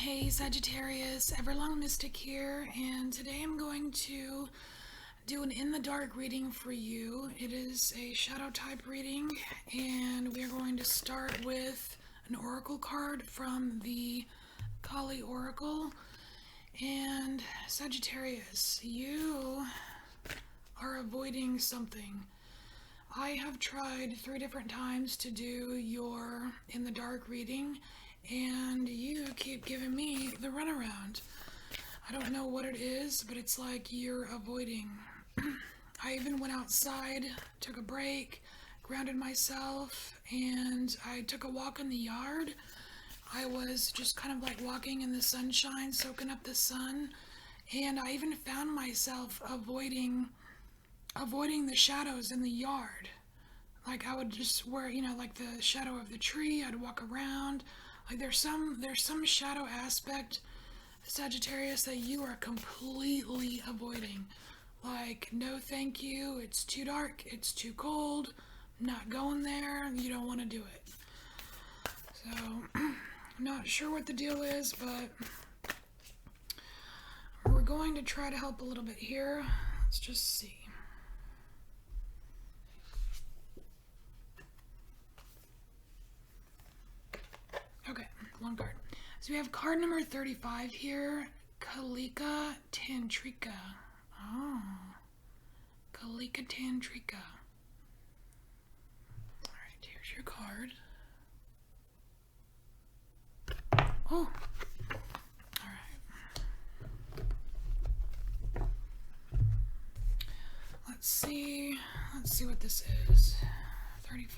Hey Sagittarius, Everlong Mystic here, and today I'm going to do an in the dark reading for you. It is a shadow type reading, and we are going to start with an oracle card from the Kali Oracle. And Sagittarius, you are avoiding something. I have tried 3 different times to do your in the dark reading, and you keep giving me the runaround. I don't know what it is, but it's like you're avoiding. I even went outside, took a break, grounded myself, and I took a walk in the yard. I was just kind of like walking in the sunshine, soaking up the sun, and I even found myself avoiding the shadows in the yard. Like I would just wear, like the shadow of the tree, I'd walk around. Like there's some shadow aspect, Sagittarius, that you are completely avoiding. Like, no thank you, it's too dark, it's too cold, I'm not going there, you don't want to do it. So, I'm not sure what the deal is, but we're going to try to help a little bit here. Let's just see. Okay, one card. So we have card number 35 here, Kalika Tantrika. Oh, Kalika Tantrika. Alright, here's your card. Oh, alright. Let's see what this is. 35.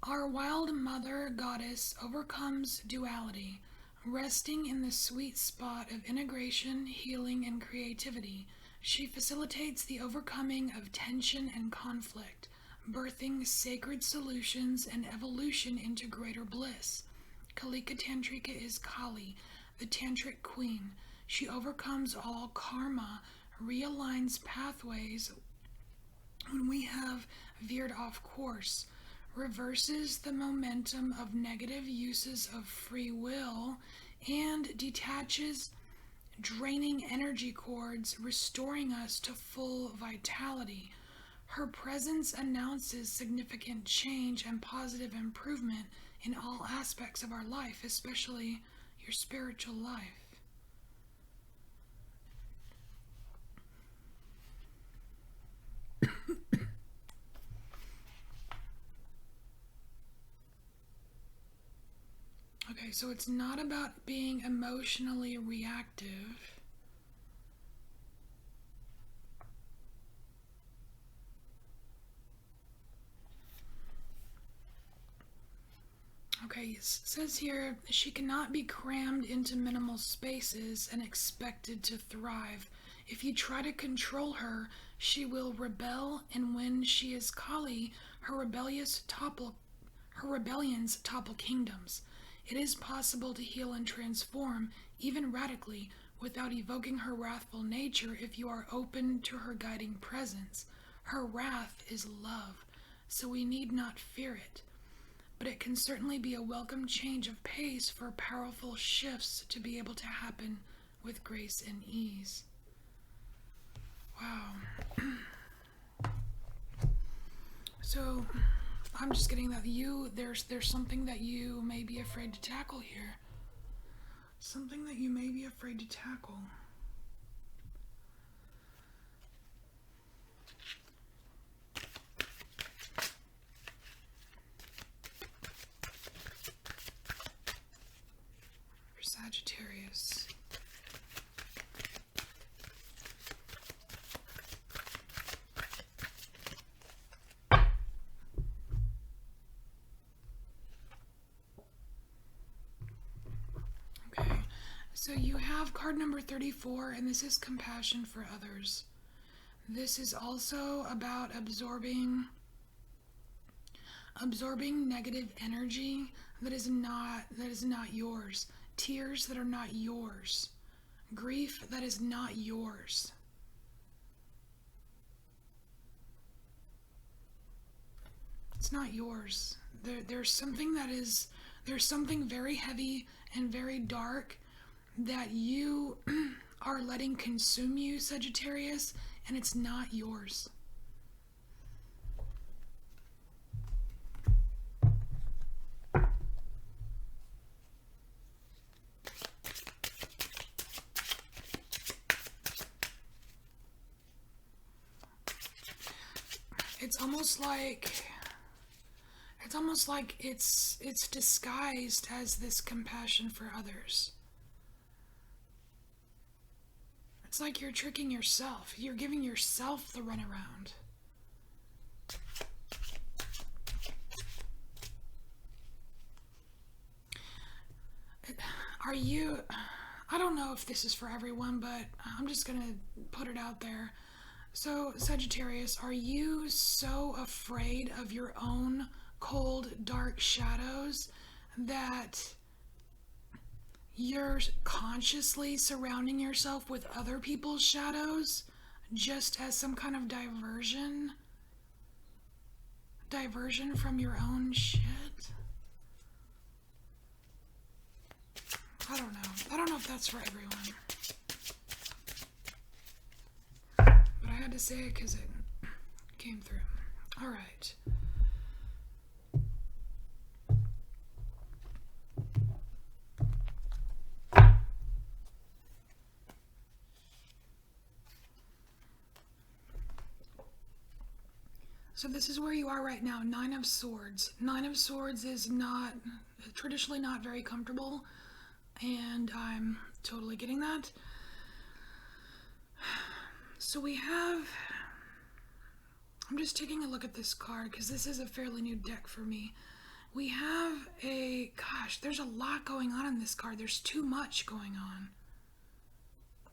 Our wild mother goddess overcomes duality, resting in the sweet spot of integration, healing, and creativity. She facilitates the overcoming of tension and conflict, birthing sacred solutions and evolution into greater bliss. Kalika Tantrika is Kali, the tantric queen. She overcomes all karma, realigns pathways when we have veered off course, reverses the momentum of negative uses of free will, and detaches draining energy cords, restoring us to full vitality. Her presence announces significant change and positive improvement in all aspects of our life, especially your spiritual life. Okay, so it's not about being emotionally reactive. Okay, it says here, she cannot be crammed into minimal spaces and expected to thrive. If you try to control her, she will rebel, and when she is Kali, her rebellions topple kingdoms. It is possible to heal and transform, even radically, without evoking her wrathful nature if you are open to her guiding presence. Her wrath is love, so we need not fear it. But it can certainly be a welcome change of pace for powerful shifts to be able to happen with grace and ease. Wow. So, I'm just getting that there's something that you may be afraid to tackle here. Something that you may be afraid to tackle. For Sagittarius. So you have card number 34, and this is compassion for others. This is also about absorbing negative energy that is not yours. Tears that are not yours. grief that is not yours. It's not yours. There's something there's something very heavy and very dark that you are letting consume you, Sagittarius, and it's not yours. It's almost like it's disguised as this compassion for others. It's like you're tricking yourself. You're giving yourself the runaround. I don't know if this is for everyone, but I'm just gonna put it out there. So, Sagittarius, are you so afraid of your own cold, dark shadows that you're consciously surrounding yourself with other people's shadows just as some kind of diversion from your own shit? I don't know if that's for everyone, but I had to say it because it came through. All right. So this is where you are right now, 9 of Swords. 9 of Swords is traditionally not very comfortable, and I'm totally getting that. So I'm just taking a look at this card because this is a fairly new deck for me. We have there's a lot going on in this card. There's too much going on.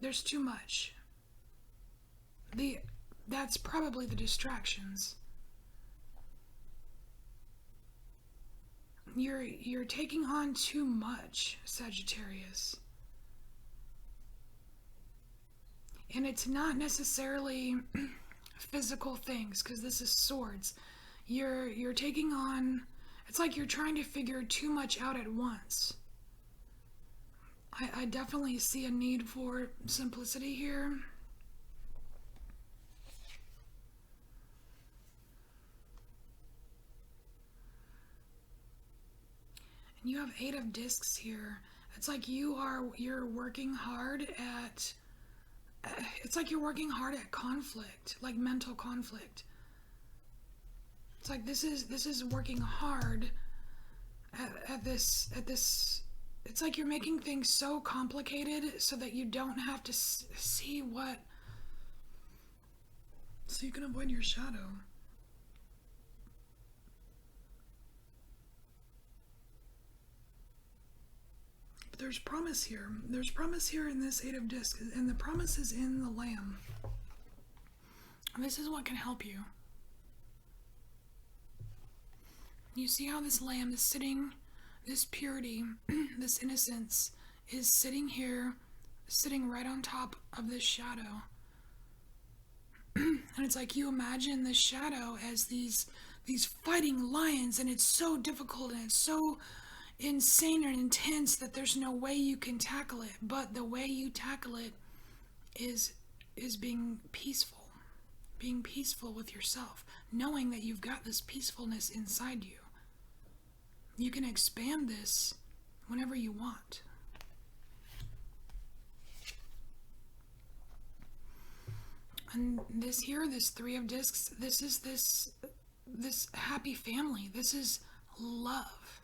There's too much. That's probably the distractions. You're taking on too much, Sagittarius. And it's not necessarily physical things, because this is swords. You're taking on, it's like you're trying to figure too much out at once. I definitely see a need for simplicity here. And you have 8 of discs here. It's like you're working hard at conflict, like mental conflict. It's like this is working hard at this. It's like you're making things so complicated so that you don't have to see so you can avoid your shadow. But there's promise here. There's promise here in this 8 of discs, and the promise is in the Lamb. And this is what can help you. You see how this Lamb is sitting, this purity, this innocence is sitting here, sitting right on top of this shadow. And it's like you imagine this shadow as these fighting lions, and it's so difficult and it's so insane and intense that there's no way you can tackle it. But the way you tackle it is being peaceful with yourself, knowing that you've got this peacefulness inside you. You can expand this whenever you want. And this 3 of discs, this is this happy family. This is love.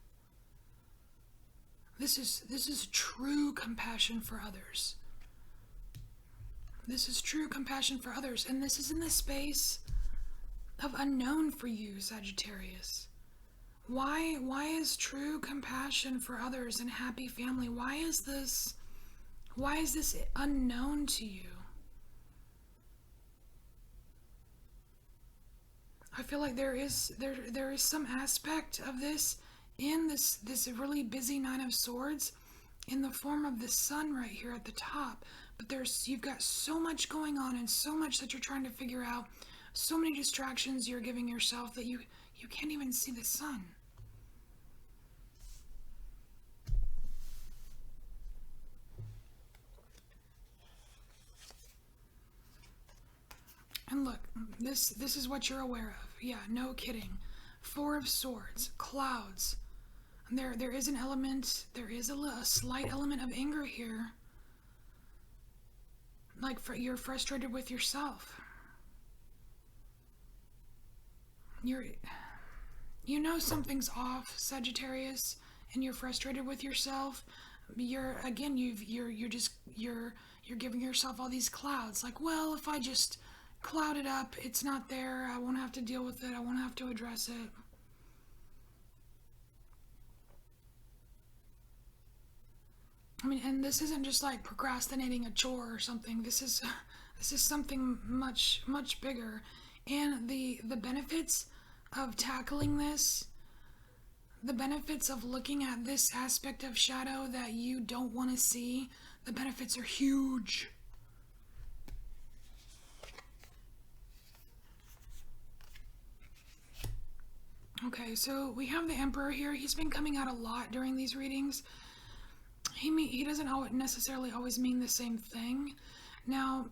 This is true compassion for others. This is true compassion for others, and this is in the space of unknown for you, Sagittarius. Why is true compassion for others and happy family? Why is this unknown to you? I feel like there is some aspect of this in this really busy 9 of Swords, in the form of the sun right here at the top. But you've got so much going on and so much that you're trying to figure out, so many distractions you're giving yourself that you can't even see the sun. And look, this is what you're aware of. Yeah, no kidding. Four of Swords, clouds. There is an element, there is a slight element of anger here. Like you're frustrated with yourself. You know something's off, Sagittarius, and you're frustrated with yourself. You're giving yourself all these clouds. Like, well, if I just cloud it up, it's not there. I won't have to deal with it. I won't have to address it. I mean, and this isn't just like procrastinating a chore or something. This is something much bigger. And the benefits of tackling this, the benefits of looking at this aspect of shadow that you don't want to see, the benefits are huge. Okay, so we have the Emperor here. He's been coming out a lot during these readings. He doesn't necessarily always mean the same thing. Now,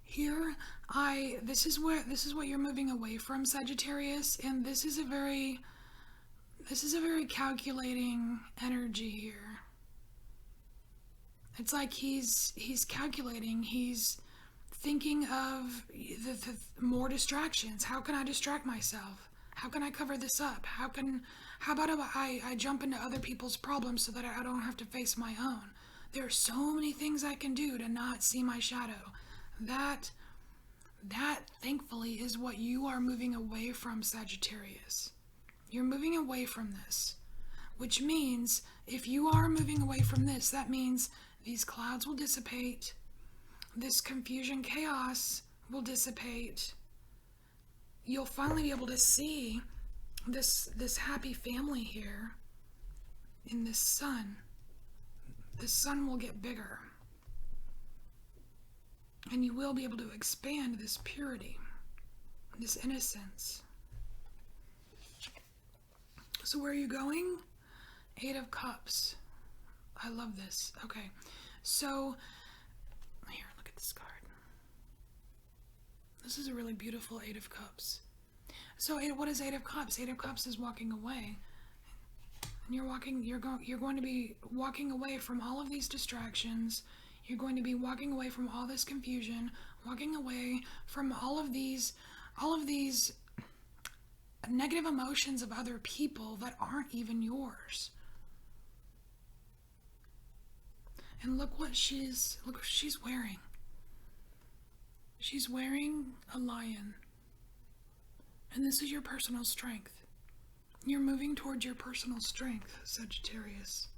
here this is what you're moving away from, Sagittarius, and this is a very calculating energy here. It's like he's calculating. He's thinking of the more distractions. How can I distract myself? How can I cover this up? How about I jump into other people's problems so that I don't have to face my own? There are so many things I can do to not see my shadow. That thankfully is what you are moving away from, Sagittarius. You're moving away from this, which means if you are moving away from this, that means these clouds will dissipate. This confusion, chaos will dissipate. You'll finally be able to see this happy family here in this sun. The sun will get bigger. And you will be able to expand this purity, this innocence. So where are you going? Eight of Cups. I love this. Okay. So, here, look at this card. This is a really beautiful Eight of Cups. So what is Eight of Cups? Eight of Cups is walking away. And you're going to be walking away from all of these distractions. You're going to be walking away from all this confusion, walking away from all of these negative emotions of other people that aren't even yours. And look what she's wearing. She's wearing a lion. And this is your personal strength. You're moving towards your personal strength, Sagittarius.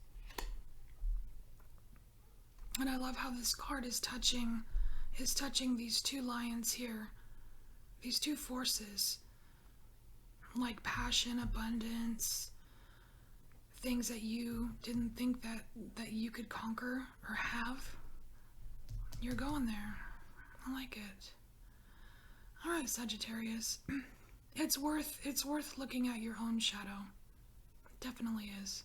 And I love how this card is touching these two lions here. These two forces. Like passion, abundance, things that you didn't think that you could conquer or have. You're going there. I like it. All right, Sagittarius. It's worth looking at your own shadow. It definitely is.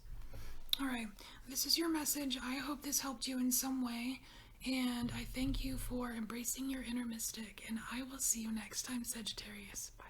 All right, this is your message. I hope this helped you in some way, and I thank you for embracing your inner mystic, and I will see you next time, Sagittarius. Bye.